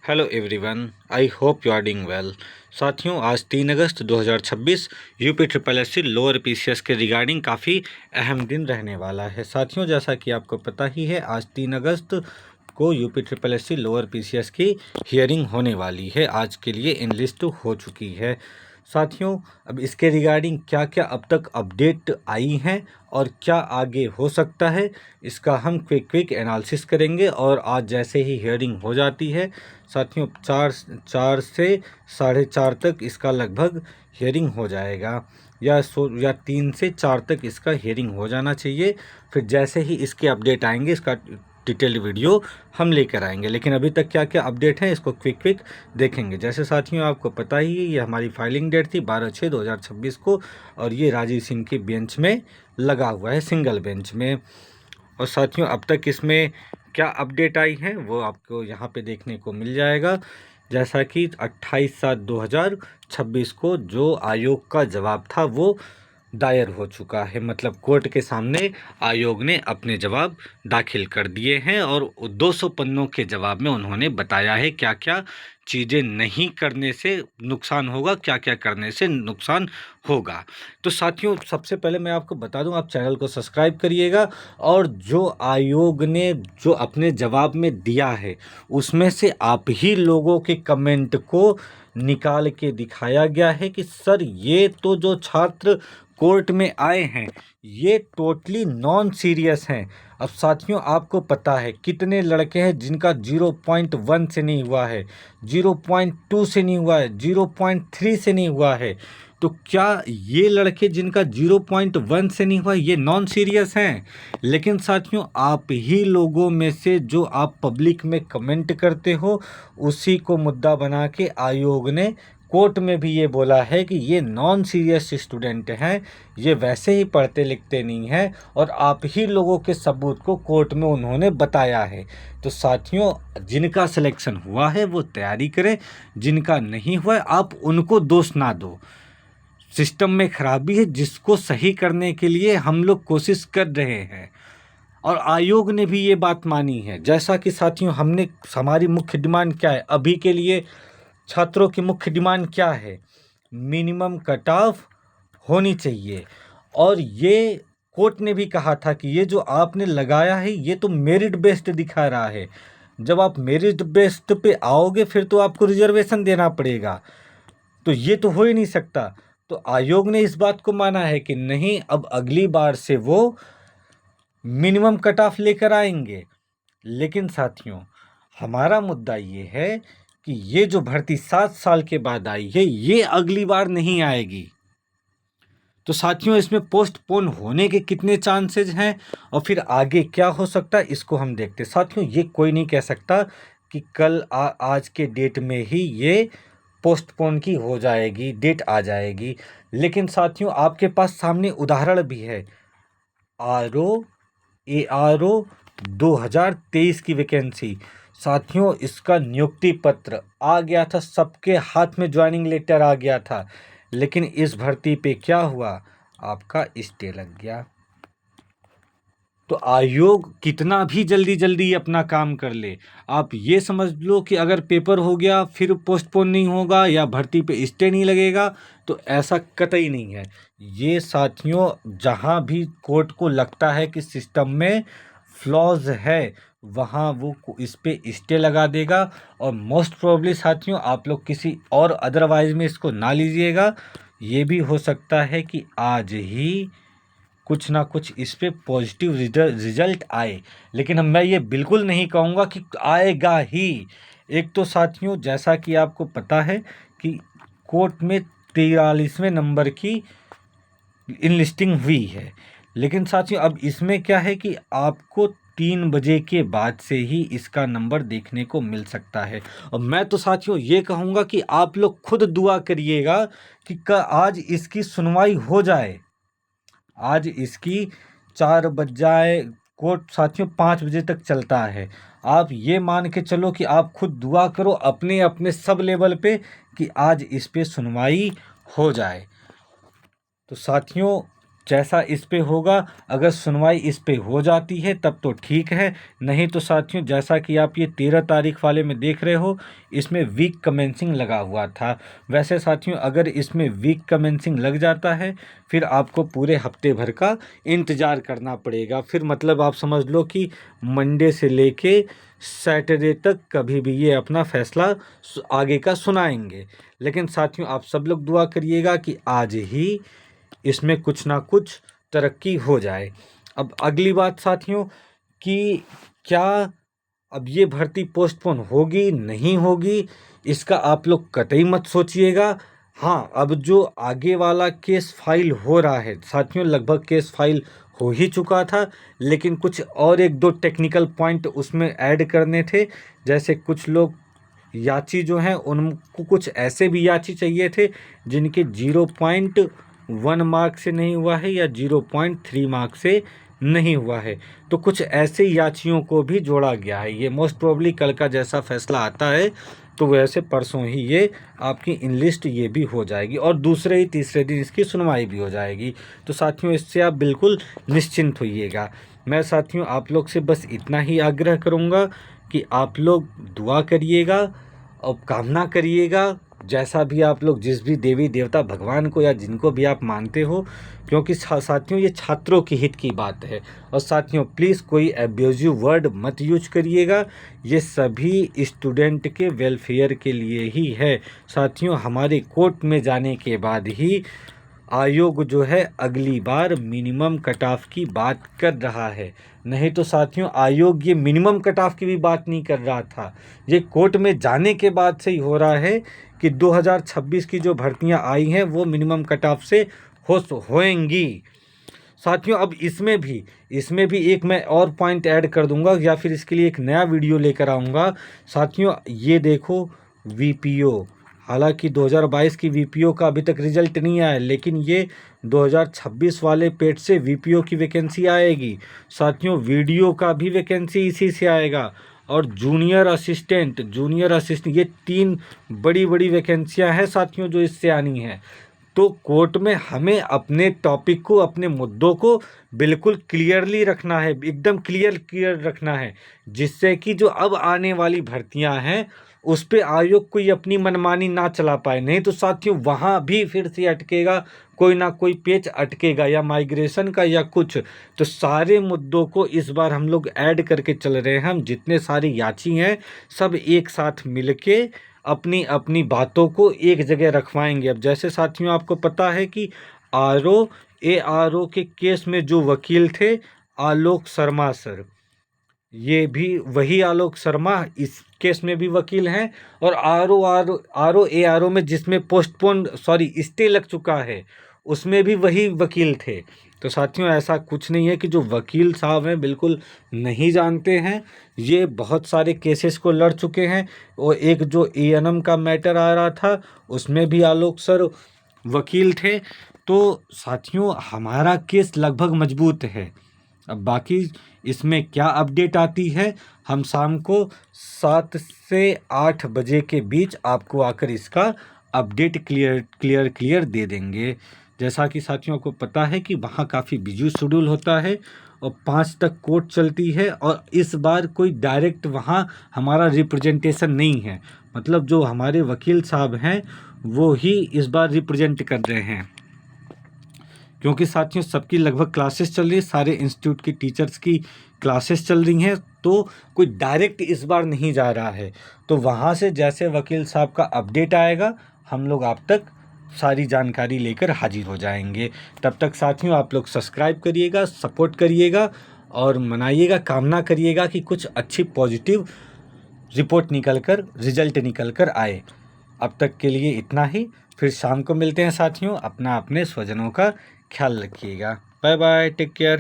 Hello everyone, I hope you are doing well. साथियों, आज 3 अगस्त 2026 UP triple SC lower PCS के regarding काफ़ी अहम दिन रहने वाला है। साथियों, जैसा कि आपको पता ही है, आज 3 अगस्त को UP triple SC lower PCS की हियरिंग होने वाली है। आज के लिए इनलिस्ट हो चुकी है। साथियों, अब इसके रिगार्डिंग क्या क्या अब तक अपडेट आई हैं और क्या आगे हो सकता है, इसका हम क्विक एनालिसिस करेंगे। और आज जैसे ही हियरिंग हो जाती है साथियों, चार से 4:30 तक इसका लगभग हियरिंग हो जाएगा, या 3 से 4 तक इसका हियरिंग हो जाना चाहिए। फिर जैसे ही इसके अपडेट आएंगे, इसका डिटेल्ड वीडियो हम लेकर आएंगे। लेकिन अभी तक क्या क्या अपडेट हैं, इसको क्विक देखेंगे। जैसे साथियों, आपको पता ही है, ये हमारी फाइलिंग डेट थी 12/6/2026 को, और ये राजीव सिंह की बेंच में लगा हुआ है, सिंगल बेंच में। और साथियों, अब तक इसमें क्या अपडेट आई है वो आपको यहाँ पे देखने को मिल जाएगा। जैसा कि 28/7/2026 को जो आयोग का जवाब था वो दायर हो चुका है, मतलब कोर्ट के सामने आयोग ने अपने जवाब दाखिल कर दिए हैं, और 200 पन्नों के जवाब में उन्होंने बताया है क्या क्या चीज़ें नहीं करने से नुकसान होगा, क्या क्या करने से नुकसान होगा। तो साथियों, सबसे पहले मैं आपको बता दूं, आप चैनल को सब्सक्राइब करिएगा, और जो आयोग ने जो अपने जवाब में दिया है उसमें से आप ही लोगों के कमेंट को निकाल के दिखाया गया है कि सर, ये तो जो छात्र कोर्ट में आए हैं ये टोटली नॉन सीरियस हैं। अब साथियों, आपको पता है कितने लड़के हैं जिनका 0.1 से नहीं हुआ है, 0.2 से नहीं हुआ है, 0.3 से नहीं हुआ है। तो क्या ये लड़के जिनका 0.1 से नहीं हुआ ये नॉन सीरियस हैं? लेकिन साथियों, आप ही लोगों में से जो आप पब्लिक में कमेंट करते हो उसी को मुद्दा बना के आयोग ने कोर्ट में भी ये बोला है कि ये नॉन सीरियस स्टूडेंट हैं, ये वैसे ही पढ़ते लिखते नहीं हैं, और आप ही लोगों के सबूत को कोर्ट में उन्होंने बताया है। तो साथियों, जिनका सिलेक्शन हुआ है वो तैयारी करें, जिनका नहीं हुआ है आप उनको दोष ना दो। सिस्टम में खराबी है जिसको सही करने के लिए हम लोग कोशिश कर रहे हैं, और आयोग ने भी ये बात मानी है। जैसा कि साथियों, हमारी मुख्य डिमांड क्या है अभी के लिए, छात्रों की मुख्य डिमांड क्या है? मिनिमम कट ऑफ होनी चाहिए। और ये कोर्ट ने भी कहा था कि ये जो आपने लगाया है ये तो मेरिट बेस्ड दिखा रहा है। जब आप मेरिट बेस्ड पे आओगे फिर तो आपको रिजर्वेशन देना पड़ेगा, तो ये तो हो ही नहीं सकता। तो आयोग ने इस बात को माना है कि नहीं, अब अगली बार से वो मिनिमम कट ऑफ लेकर आएंगे। लेकिन साथियों, हमारा मुद्दा ये है कि ये जो भर्ती 7 साल के बाद आई है ये अगली बार नहीं आएगी। तो साथियों, इसमें पोस्टपोन होने के कितने चांसेस हैं और फिर आगे क्या हो सकता है इसको हम देखते हैं। साथियों, ये कोई नहीं कह सकता कि कल आज के डेट में ही ये पोस्टपोन की हो जाएगी, डेट आ जाएगी। लेकिन साथियों, आपके पास सामने उदाहरण भी है। ARO 2023 की वैकेंसी, साथियों इसका नियुक्ति पत्र आ गया था, सबके हाथ में ज्वाइनिंग लेटर आ गया था। लेकिन इस भर्ती पे क्या हुआ, आपका स्टे लग गया। तो आयोग कितना भी जल्दी जल्दी अपना काम कर ले, आप ये समझ लो कि अगर पेपर हो गया फिर पोस्टपोन नहीं होगा या भर्ती पे स्टे नहीं लगेगा, तो ऐसा कतई नहीं है। ये साथियों, जहाँ भी कोर्ट को लगता है कि सिस्टम में फ्लॉज है वहाँ वो इस पे स्टे लगा देगा। और मोस्ट प्रोबेबली साथियों, आप लोग किसी और अदरवाइज में इसको ना लीजिएगा। ये भी हो सकता है कि आज ही कुछ ना कुछ इस पे पॉजिटिव रिजल्ट आए, लेकिन मैं ये बिल्कुल नहीं कहूँगा कि आएगा ही। एक तो साथियों, जैसा कि आपको पता है कि कोर्ट में 43वें नंबर की इनलिस्टिंग हुई है। लेकिन साथियों, अब इसमें क्या है कि आपको 3 बजे के बाद से ही इसका नंबर देखने को मिल सकता है। और मैं तो साथियों ये कहूँगा कि आप लोग खुद दुआ करिएगा कि आज इसकी सुनवाई हो जाए, आज इसकी 4 बज जाए। कोर्ट साथियों 5 बजे तक चलता है। आप ये मान के चलो कि आप खुद दुआ करो अपने अपने सब लेवल पे कि आज इस पे सुनवाई हो जाए। तो साथियों, जैसा इस पे होगा, अगर सुनवाई इस पे हो जाती है तब तो ठीक है, नहीं तो साथियों जैसा कि आप ये 13 तारीख वाले में देख रहे हो, इसमें वीक कमेंसिंग लगा हुआ था। वैसे साथियों अगर इसमें वीक कमेंसिंग लग जाता है फिर आपको पूरे हफ्ते भर का इंतज़ार करना पड़ेगा। फिर मतलब आप समझ लो कि मंडे से लेके सैटरडे तक कभी भी ये अपना फैसला आगे का सुनाएंगे। लेकिन साथियों आप सब लोग दुआ करिएगा कि आज ही इसमें कुछ ना कुछ तरक्की हो जाए। अब अगली बात साथियों कि क्या अब ये भर्ती पोस्टपोन होगी नहीं होगी, इसका आप लोग कतई मत सोचिएगा। हाँ, अब जो आगे वाला केस फाइल हो रहा है साथियों, लगभग केस फाइल हो ही चुका था, लेकिन कुछ और एक दो टेक्निकल पॉइंट उसमें ऐड करने थे। जैसे कुछ लोग याची जो हैं उनको कुछ ऐसे भी याची चाहिए थे जिनके 0.1 मार्क से नहीं हुआ है या 0.3 मार्क से नहीं हुआ है, तो कुछ ऐसे याचियों को भी जोड़ा गया है। ये मोस्ट प्रोबेबली कल का जैसा फैसला आता है तो वैसे परसों ही ये आपकी इन लिस्ट ये भी हो जाएगी और दूसरे ही तीसरे दिन इसकी सुनवाई भी हो जाएगी। तो साथियों इससे आप बिल्कुल निश्चिंत होइएगा। मैं साथियों आप लोग से बस इतना ही आग्रह करूँगा कि आप लोग दुआ करिएगा और कामना करिएगा, जैसा भी आप लोग जिस भी देवी देवता भगवान को या जिनको भी आप मानते हो, क्योंकि साथियों ये छात्रों के हित की बात है। और साथियों प्लीज़ कोई एब्यूजिव वर्ड मत यूज करिएगा, ये सभी स्टूडेंट के वेलफेयर के लिए ही है। साथियों हमारे कोर्ट में जाने के बाद ही आयोग जो है अगली बार मिनिमम कट ऑफ की बात कर रहा है, नहीं तो साथियों आयोग ये मिनिमम कट ऑफ की भी बात नहीं कर रहा था। ये कोर्ट में जाने के बाद से ही हो रहा है कि 2026 की जो भर्तियां आई हैं वो मिनिमम कट ऑफ से होएंगी। साथियों अब इसमें भी एक मैं और पॉइंट ऐड कर दूंगा या फिर इसके लिए एक नया वीडियो लेकर आऊँगा। साथियों ये देखो वीपीओ, हालांकि 2022 की वीपीओ का अभी तक रिजल्ट नहीं आया, लेकिन ये 2026 वाले पेट से वीपीओ की वैकेंसी आएगी। साथियों वीडियो का भी वैकेंसी इसी से आएगा और जूनियर असिस्टेंट ये 3 बड़ी बड़ी वैकेंसियां हैं साथियों जो इससे आनी है। तो कोर्ट में हमें अपने टॉपिक को, अपने मुद्दों को बिल्कुल क्लियरली रखना है, एकदम क्लियर रखना है, जिससे कि जो अब आने वाली भर्तियां हैं उस पे आयोग कोई अपनी मनमानी ना चला पाए। नहीं तो साथियों वहाँ भी फिर से अटकेगा, कोई ना कोई पेच अटकेगा या माइग्रेशन का या कुछ। तो सारे मुद्दों को इस बार हम लोग ऐड करके चल रहे हैं। हम जितने सारे याची हैं सब एक साथ मिलके अपनी अपनी बातों को एक जगह रखवाएंगे। अब जैसे साथियों आपको पता है कि ARO के केस में जो वकील थे आलोक शर्मा सर, ये भी वही आलोक शर्मा इस केस में भी वकील हैं। और ARO में जिसमें स्टे लग चुका है उसमें भी वही वकील थे। तो साथियों ऐसा कुछ नहीं है कि जो वकील साहब हैं बिल्कुल नहीं जानते हैं, ये बहुत सारे केसेस को लड़ चुके हैं। और एक जो ANM का मैटर आ रहा था उसमें भी आलोक सर वकील थे। तो साथियों हमारा केस लगभग मजबूत है। अब बाकी इसमें क्या अपडेट आती है हम शाम को 7 से 8 बजे के बीच आपको आकर इसका अपडेट क्लियर दे देंगे। जैसा कि साथियों को पता है कि वहाँ काफ़ी बिजी शेड्यूल होता है और 5 तक कोर्ट चलती है और इस बार कोई डायरेक्ट वहाँ हमारा रिप्रेजेंटेशन नहीं है, मतलब जो हमारे वकील साहब हैं वो ही इस बार रिप्रेजेंट कर रहे हैं। क्योंकि साथियों सबकी लगभग क्लासेस चल रही है, सारे इंस्टीट्यूट की टीचर्स की क्लासेस चल रही हैं, तो कोई डायरेक्ट इस बार नहीं जा रहा है। तो वहाँ से जैसे वकील साहब का अपडेट आएगा हम लोग आप तक सारी जानकारी लेकर हाजिर हो जाएंगे। तब तक साथियों आप लोग सब्सक्राइब करिएगा, सपोर्ट करिएगा और मनाइएगा, कामना करिएगा कि कुछ अच्छी पॉजिटिव रिजल्ट निकल कर आए। अब तक के लिए इतना ही, फिर शाम को मिलते हैं साथियों। अपने स्वजनों का ख्याल रखिएगा। Bye bye, take care.